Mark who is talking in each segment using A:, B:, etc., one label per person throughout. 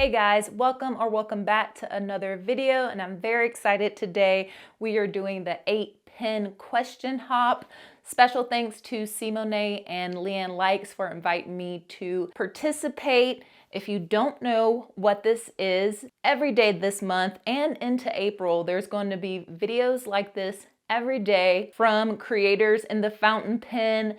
A: Hey guys, welcome back to another video, and I'm very excited today. We are doing the 8-pin question hop. Special thanks to Simone and Leanne Likes for inviting me to participate. If you don't know what this is, every day this month and into April, there's going to be videos like this every day from creators in the fountain pen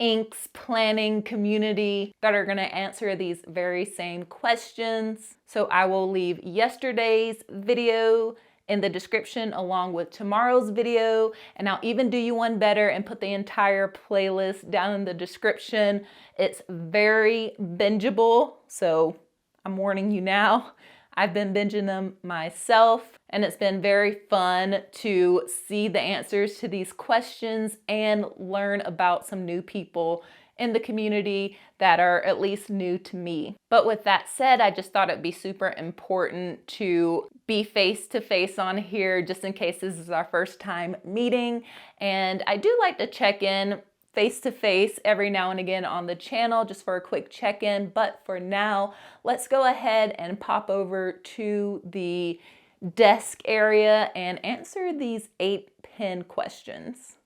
A: inks planning community that are going to answer these very same questions. So I will leave yesterday's video in the description along with tomorrow's video, and I'll even do you one better and put the entire playlist down in the description. It's very bingeable, so I'm warning you now. I've been binging them myself, and it's been very fun to see the answers to these questions and learn about some new people in the community that are at least new to me. But with that said, I just thought it'd be super important to be face to face on here just in case this is our first time meeting. And I do like to check in face to face every now and again on the channel just for a quick check-in. But for now, let's go ahead and pop over to the desk area and answer these 8-pin questions.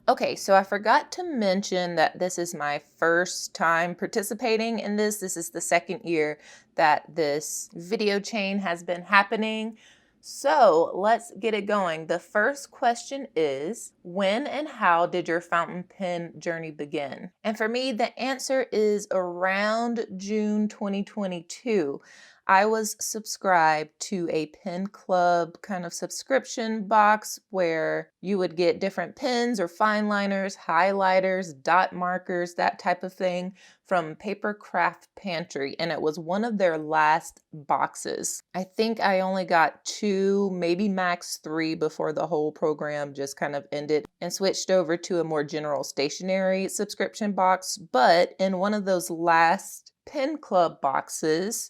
A: Okay, so I forgot to mention that this is my first time participating in this. This is the second year that this video chain has been happening. So let's get it going. The first question is, when and how did your fountain pen journey begin? And for me, the answer is around June 2022. I was subscribed to a pen club kind of subscription box where you would get different pens or fine liners, highlighters, dot markers, that type of thing from Paper Craft Pantry, and it was one of their last boxes. I think I only got 2, maybe max 3 before the whole program just kind of ended and switched over to a more general stationery subscription box. But in one of those last pen club boxes,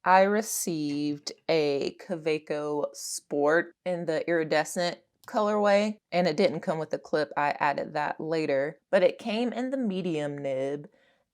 A: I received a Kaweco Sport in the iridescent colorway, and it didn't come with the clip. I added that later, but it came in the medium nib,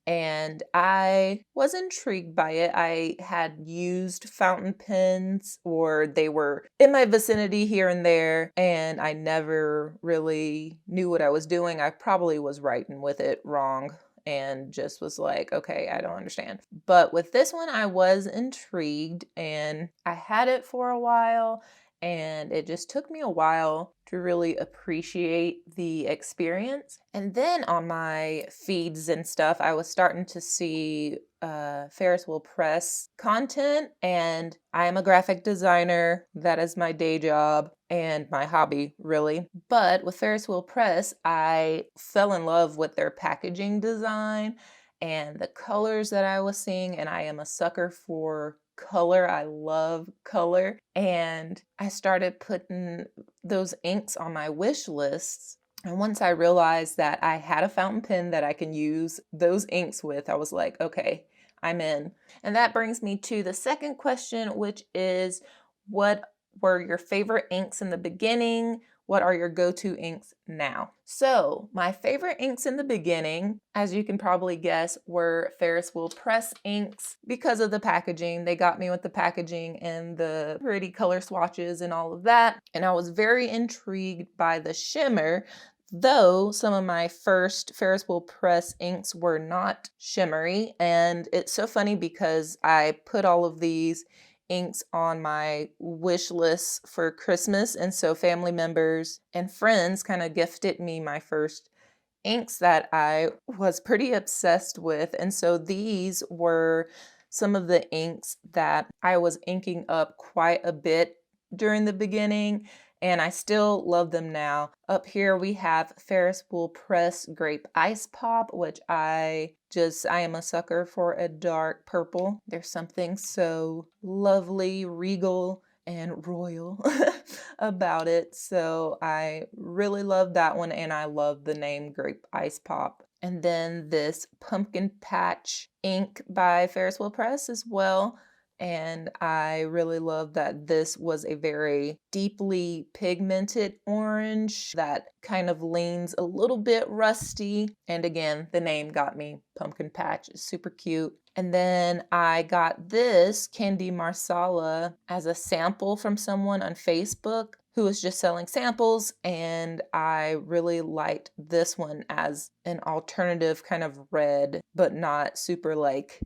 A: and I was intrigued by it. I had used fountain pens, or they were in my vicinity here and there, and I never really knew what I was doing. I probably was writing with it wrong and just was like, okay, I don't understand. But with this one, I was intrigued, and I had it for a while, and it just took me a while to really appreciate the experience. And then on my feeds and stuff, I was starting to see Ferris Wheel Press content, and I am a graphic designer. That is my day job and my hobby, really. But with Ferris Wheel Press, I fell in love with their packaging design and the colors that I was seeing, and I am a sucker for color. I love color, and I started putting those inks on my wish lists. And once I realized that I had a fountain pen that I can use those inks with, I was like, okay, I'm in. And that brings me to the second question, which is, what were your favorite inks in the beginning? What are your go-to inks now? So my favorite inks in the beginning, as you can probably guess, were Ferris Wheel Press inks because of the packaging. They got me with the packaging and the pretty color swatches and all of that. And I was very intrigued by the shimmer, though some of my first Ferris Wheel Press inks were not shimmery. And it's so funny because I put all of these inks on my wish list for Christmas, and so family members and friends kind of gifted me my first inks that I was pretty obsessed with. And so these were some of the inks that I was inking up quite a bit during the beginning, and I still love them now. Up here we have Ferris Wheel Press Grape Ice Pop, which I am a sucker for a dark purple. There's something so lovely, regal, and royal about it. So I really love that one, and I love the name Grape Ice Pop. And then this Pumpkin Patch ink by Ferris Wheel Press as well.
B: And I really love that this was a very deeply pigmented orange that kind of leans a little bit rusty. And again, the name got me. Pumpkin Patch is super cute. And then I got this Candy Marsala as a sample from someone on Facebook who was just selling samples, and I really liked this one as an alternative kind of red, but not super like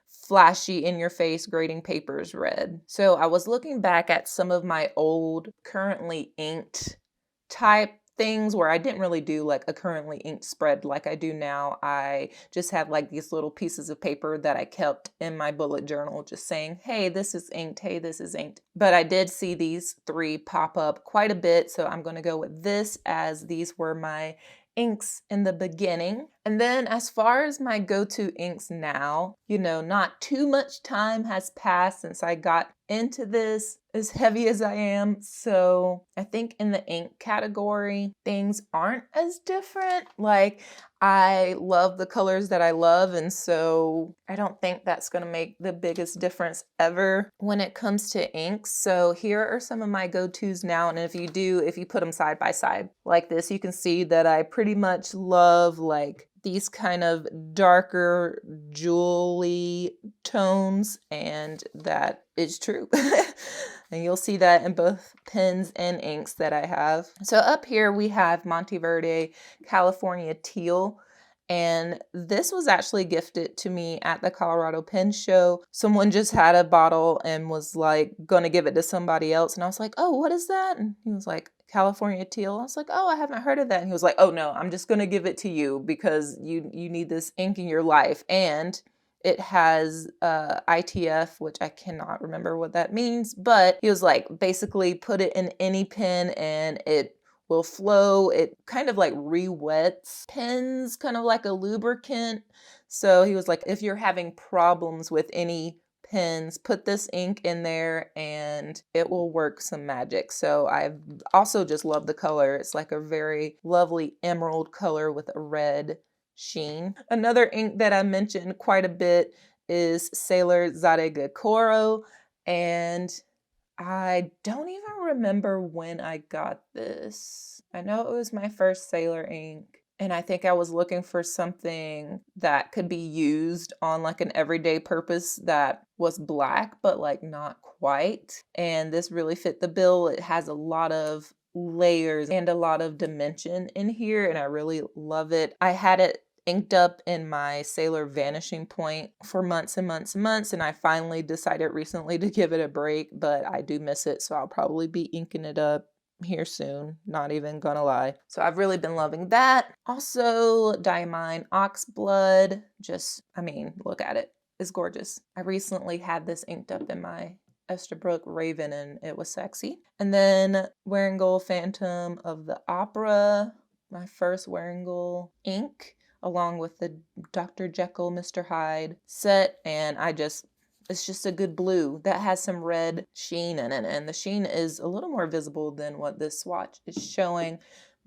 B: flashy in your face grading papers red. So I was looking back at some of my old currently inked type things where I didn't really do like a currently inked spread like I do now. I just have like these little pieces of paper that I kept in my bullet journal just saying, hey, this is inked, hey, this is inked. But I did see these three pop up quite a bit, so I'm going to go with this as these were my inks in the beginning. And then as far as my go-to inks now, you know, not too much time has passed since I got into this as heavy as I am. So I think in the ink category, things aren't as different. Like I love the colors that I love, and so I don't think that's going to make the biggest difference ever when it comes to inks. So here are some of my go-tos now, and if you put them side by side like this, you can see that I pretty much love like these kind of darker jewelry tones, and that is true. And you'll see that in both pens and inks that I have. So up here we have Monteverde California Teal. And this was actually gifted to me at the Colorado Pen Show. Someone just had a bottle and was like gonna give it to somebody else. And I was like, oh, what is that? And he was like, California Teal. I was like, oh, I haven't heard of that. And he was like, oh no, I'm just gonna give it to you because you need this ink in your life. And it has ITF, which I cannot remember what that means, but he was like, basically put it in any pen and it will flow. It kind of like re-wets pens, kind of like a lubricant. So he was like, if you're having problems with any pens, put this ink in there and it will work some magic. So I've also just love the color. It's like a very lovely emerald color with a red sheen. Another ink that I mentioned quite a bit is Sailor Zaregakoro, and I don't even remember when I got this. I know it was my first Sailor ink, and I think I was looking for something that could be used on like an everyday purpose that was black, but like not quite. And this really fit the bill. It has a lot of layers and a lot of dimension in here, and I really love it. I had it inked up in my Sailor Vanishing Point for months and months and months, and I finally decided recently to give it a break, but I do miss it, so I'll probably be inking it up here soon, not even gonna lie. So I've really been loving that. Also, Diamine Oxblood, look at it. It's gorgeous. I recently had this inked up in my Esterbrook Raven, and it was sexy. And then Warringal Phantom of the Opera, my first Warringal ink, along with the Dr. Jekyll, Mr. Hyde set, and it's just a good blue that has some red sheen in it, and the sheen is a little more visible than what this swatch is showing,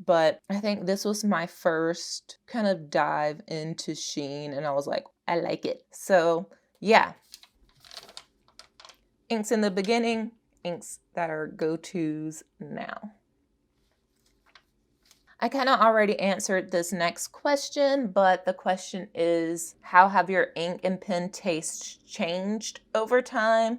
B: but I think this was my first kind of dive into sheen, and I was like, I like it. So yeah, inks in the beginning, inks that are go-tos now. I kind of already answered this next question, but the question is, how have your ink and pen tastes changed over time?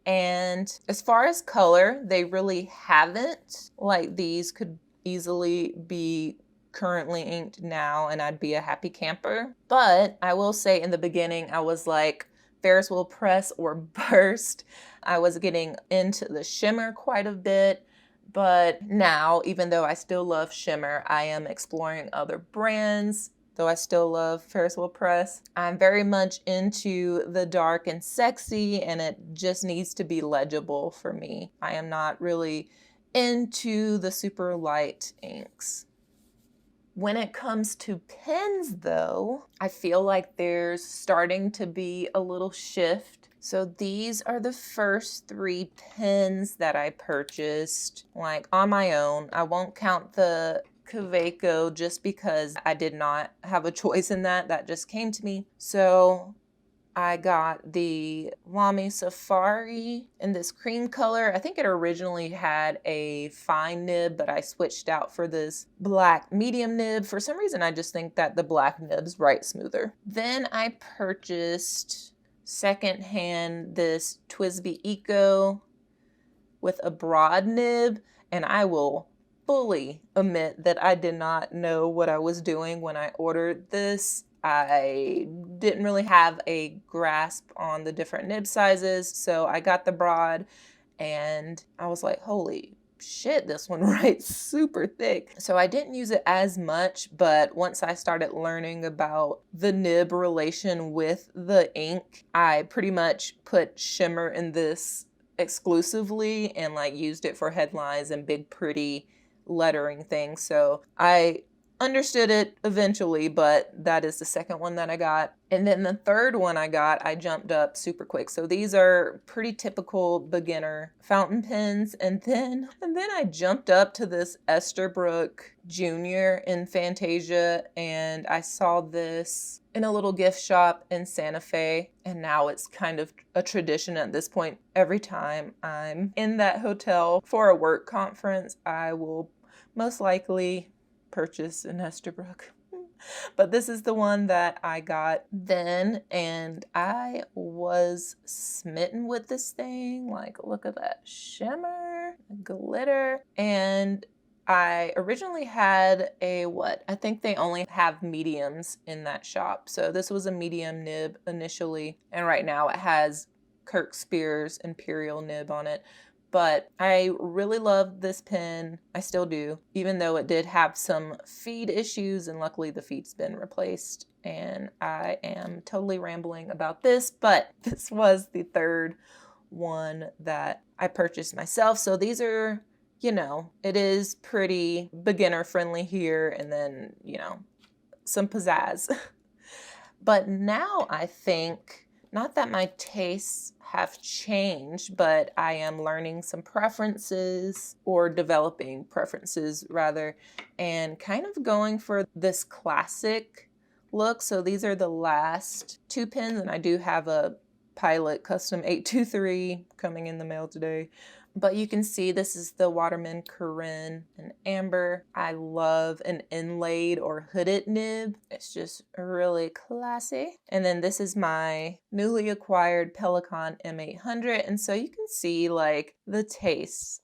B: And as far as color, they really haven't. Like these could easily be currently inked now and I'd be a happy camper. But I will say in the beginning, I was like, Ferris wheel press or burst. I was getting into the shimmer quite a bit. But now, even though I still love shimmer, I am exploring other brands, though I still love Ferris wheel press. I'm very much into the dark and sexy, and it just needs to be legible for me. I am not really into the super light inks. When it comes to pens though, I feel like there's starting to be a little shift. So these are the first 3 pens that I purchased, like on my own. I won't count the Kaweco just because I did not have a choice in that. That just came to me. So I got the Lamy Safari in this cream color. I think it originally had a fine nib, but I switched out for this black medium nib. For some reason, I just think that the black nibs write smoother. Then I purchased secondhand this TWSBI Eco with a broad nib, and I will fully admit that I did not know what I was doing when I ordered this. I didn't really have a grasp on the different nib sizes, so I got the broad and I was like, holy shit, this one writes super thick. So I didn't use it as much, but once I started learning about the nib relation with the ink, I pretty much put shimmer in this exclusively and like used it for headlines and big pretty lettering things. So I understood it eventually, but that is the second one that I got. And then the third one I got, I jumped up super quick. So these are pretty typical beginner fountain pens. And then I jumped up to this Esterbrook Junior in Fantasia, and I saw this in a little gift shop in Santa Fe. And now it's kind of a tradition at this point. Every time I'm in that hotel for a work conference, I will most likely purchase an Esterbrook. But this is the one that I got then, and I was smitten with this thing. Like, look at that shimmer, glitter. And I originally had a I think they only have mediums in that shop. So this was a medium nib initially, and right now it has Kirk Spears Imperial nib on it. But I really love this pen. I still do, even though it did have some feed issues, and luckily the feed's been replaced. And I am totally rambling about this, but this was the third one that I purchased myself. So these are, it is pretty beginner friendly here, and then, some pizzazz. But now I think, not that my tastes have changed, but I am learning some preferences, or developing preferences rather, and kind of going for this classic look. So these are the last two pens, and I do have a Pilot Custom 823 coming in the mail today. But you can see this is the Waterman Corinne in Amber. I love an inlaid or hooded nib. It's just really classy. And then this is my newly acquired Pelikan M800. And so you can see like the taste.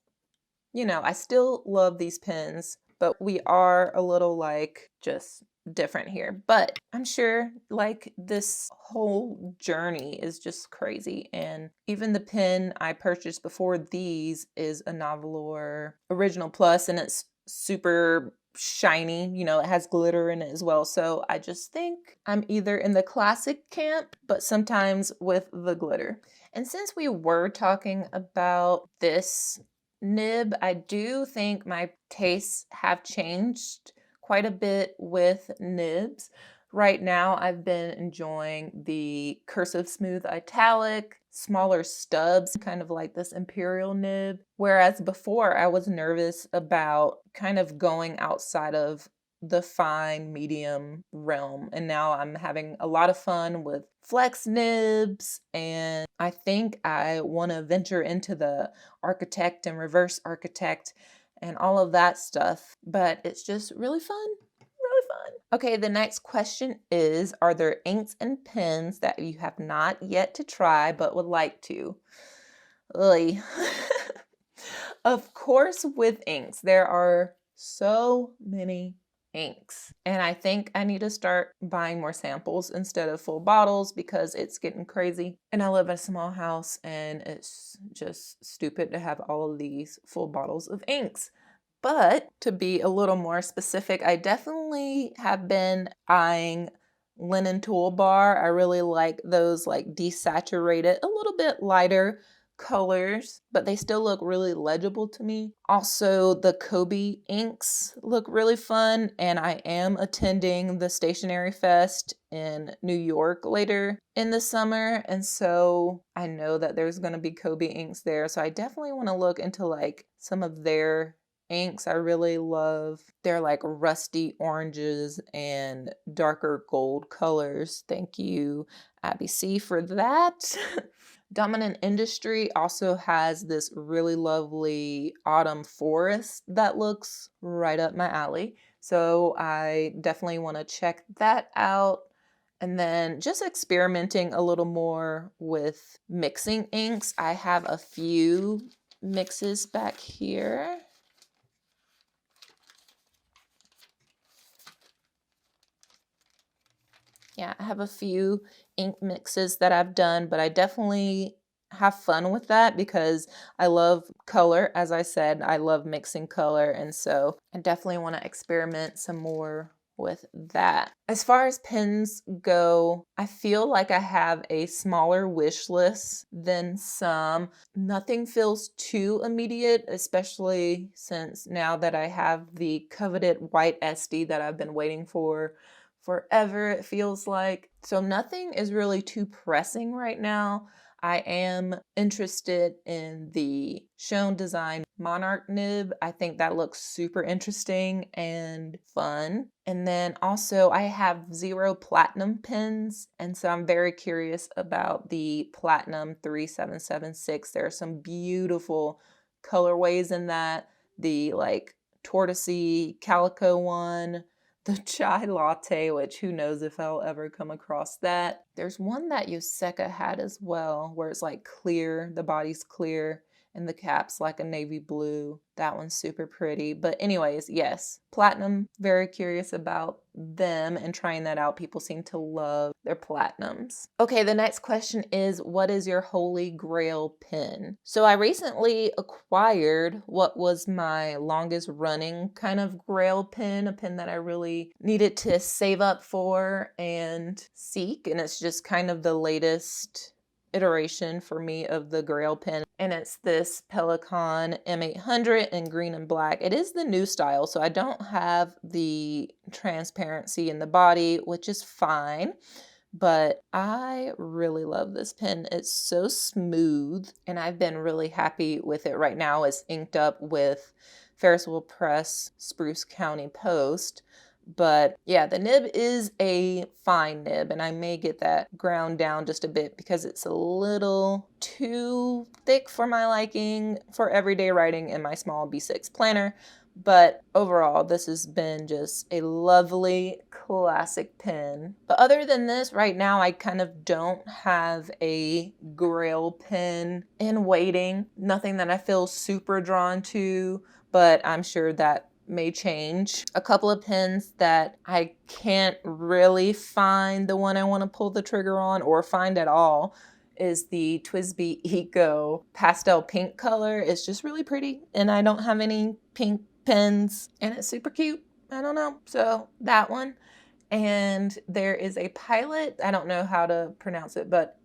B: I still love these pens, but we are a little like just different here. But I'm sure like this whole journey is just crazy. And even the pen I purchased before these is a Novelor Original Plus, and it's super shiny, it has glitter in it as well. So I just think I'm either in the classic camp, but sometimes with the glitter. And since we were talking about this nib, I do think my tastes have changed quite a bit with nibs. Right now, I've been enjoying the cursive smooth italic, smaller stubs, kind of like this imperial nib. Whereas before, I was nervous about kind of going outside of the fine medium realm. And now I'm having a lot of fun with flex nibs, and I think I want to venture into the architect and reverse architect and all of that stuff. But it's just really fun. Really fun. Okay, the next question is, are there inks and pens that you have not yet to try but would like to? Ugh. Of course, with inks, there are so many inks. And I think I need to start buying more samples instead of full bottles, because it's getting crazy. And I live in a small house, and it's just stupid to have all of these full bottles of inks. But to be a little more specific, I definitely have been eyeing Linen Toolbar. I really like those like desaturated, a little bit lighter colors, but they still look really legible to me. Also, the Kobe inks look really fun, and I am attending the Stationery Fest in New York later in the summer, and so I know that there's going to be Kobe inks there, so I definitely want to look into like some of their inks. I really love their like rusty oranges and darker gold colors. Thank you, Abby C, for that. Dominant Industry also has this really lovely autumn forest that looks right up my alley. So I definitely want to check that out. And then just experimenting a little more with mixing inks. I have a few mixes back here. Yeah, I have a few ink mixes that I've done, but I definitely have fun with that because I love color. As I said, I love mixing color, and so I definitely want to experiment some more with that. As far as pens go, I feel like I have a smaller wish list than some. Nothing feels too immediate, especially since now that I have the coveted white SD that I've been waiting for forever, it feels like. So nothing is really too pressing right now. I am interested in the Shown Design Monarch nib. I think that looks super interesting and fun. And then also I have 0 platinum pens, and so I'm very curious about the Platinum 3776. There are some beautiful colorways in that. The like tortoisey calico one, the chai latte, which who knows if I'll ever come across that. There's one that Yoseka had as well, where it's like clear, the body's clear, and the cap's like a navy blue. That one's super pretty. But anyways, yes, platinum, very curious about them and trying that out. People seem to love their platinums. Okay, the next question is, what is your Holy Grail pen? So I recently acquired what was my longest running kind of Grail pen, a pen that I really needed to save up for and seek. And it's just kind of the latest iteration for me of the Grail pen, and it's this Pelikan M800 in green and black. It is the new style, so I don't have the transparency in the body, which is fine, but I really love this pen. It's so smooth, and I've been really happy with it right now. It's inked up with Ferris Wheel Press Spruce County Post. But yeah, the nib is a fine nib, and I may get that ground down just a bit because it's a little too thick for my liking for everyday writing in my small B6 planner. But overall, this has been just a lovely classic pen. But other than this, right now, I kind of don't have a Grail pen in waiting. Nothing that I feel super drawn to, but I'm sure that may change. A couple of pens that I can't really find the one I want to pull the trigger on or find at all is the TWSBI Eco pastel pink color. It's just really pretty, and I don't have any pink pens, and it's super cute. I don't know. So that one. And there is a Pilot, I don't know how to pronounce it, but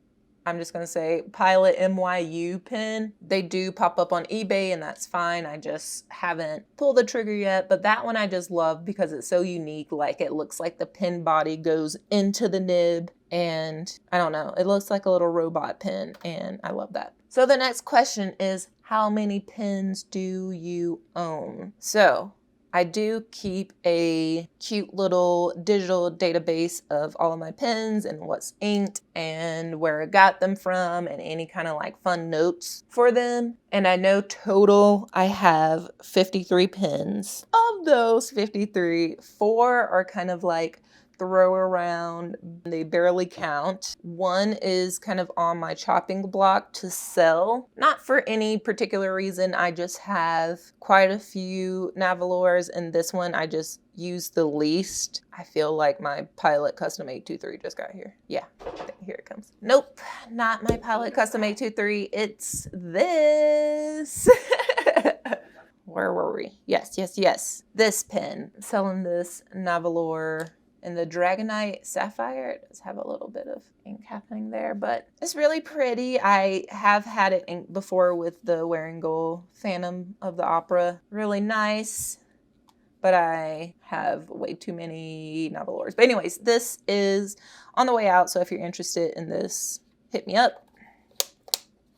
B: I'm just gonna say Pilot MYU pen. They do pop up on eBay, and that's fine. I just haven't pulled the trigger yet, but that one I just love because it's so unique. Like, it looks like the pen body goes into the nib, and I don't know, it looks like a little robot pen, and I love that. So the next question is, how many pens do you own? So I do keep a cute little digital database of all of my pens and what's inked and where I got them from and any kind of like fun notes for them. And I know total I have 53 pens. Of those 53, 4 are kind of like throw around, they barely count. One is kind of on my chopping block to sell, not for any particular reason. I just have quite a few Navalors, and this one I just use the least. I feel like my Pilot Custom 823 just got here. Yeah, here it comes. Nope, not my Pilot Custom 823. It's this. Where were we? Yes. This pen. Selling this Navalor in the Dragonite Sapphire. It does have a little bit of ink happening there, but it's really pretty. I have had it inked before with the Wearing Gold Phantom of the Opera. Really nice, but I have way too many Navalors. But anyways, this is on the way out, so if you're interested in this, hit me up.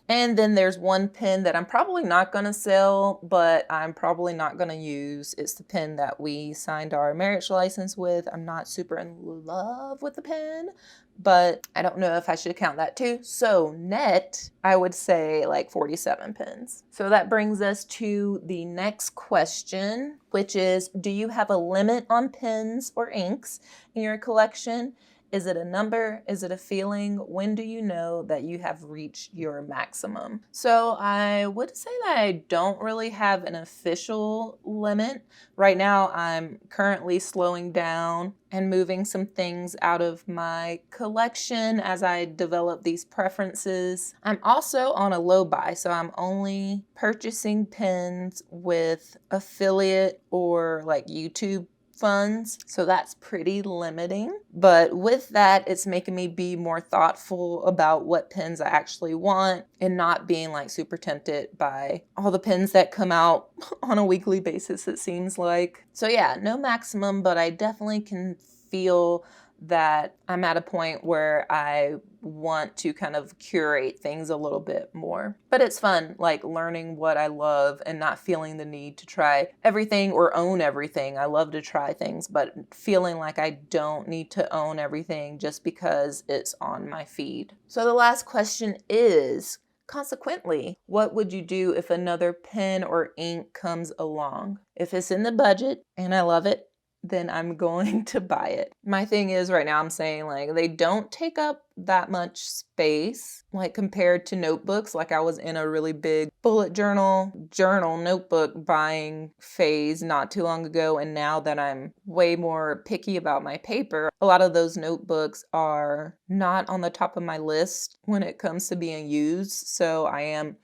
B: And then there's one pen that I'm probably not gonna sell, but I'm probably not gonna use. It's the pen that we signed our marriage license with. I'm not super in love with the pen, but I don't know if I should count that too. So net, I would say like 47 pens. So that brings us to the next question, which is, do you have a limit on pens or inks in your collection? Is it a number? Is it a feeling? When do you know that you have reached your maximum? So I would say that I don't really have an official limit. Right now, I'm currently slowing down and moving some things out of my collection as I develop these preferences. I'm also on a low buy, so I'm only purchasing pens with affiliate or like YouTube funds, so that's pretty limiting. But with that, it's making me be more thoughtful about what pens I actually want and not being like super tempted by all the pens that come out on a weekly basis, it seems like. So yeah, no maximum, but I definitely can feel that I'm at a point where I want to kind of curate things a little bit more. But it's fun, like learning what I love and not feeling the need to try everything or own everything. I love to try things, but feeling like I don't need to own everything just because it's on my feed. So the last question is, consequently, what would you do if another pen or ink comes along? If it's in the budget and I love it, then I'm going to buy it. My thing is right now I'm saying like they don't take up that much space like compared to notebooks. Like I was in a really big bullet journal notebook buying phase not too long ago, and now that I'm way more picky about my paper, a lot of those notebooks are not on the top of my list when it comes to being used. So I am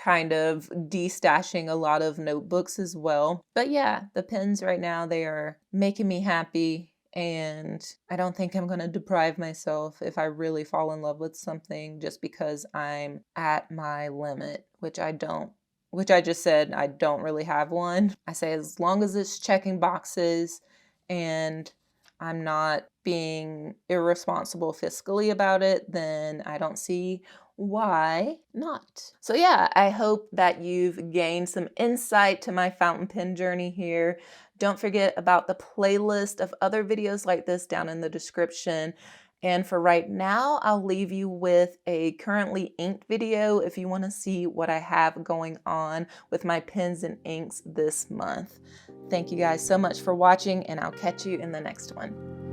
B: kind of destashing a lot of notebooks as well. But yeah, the pens right now, they are making me happy, and I don't think I'm going to deprive myself if I really fall in love with something just because I'm at my limit, which I just said I don't really have one. I say as long as it's checking boxes and I'm not being irresponsible fiscally about it, then I don't see why not? So yeah, I hope that you've gained some insight to my fountain pen journey here. Don't forget about the playlist of other videos like this down in the description. And for right now, I'll leave you with a currently inked video if you want to see what I have going on with my pens and inks this month. Thank you guys so much for watching, and I'll catch you in the next one.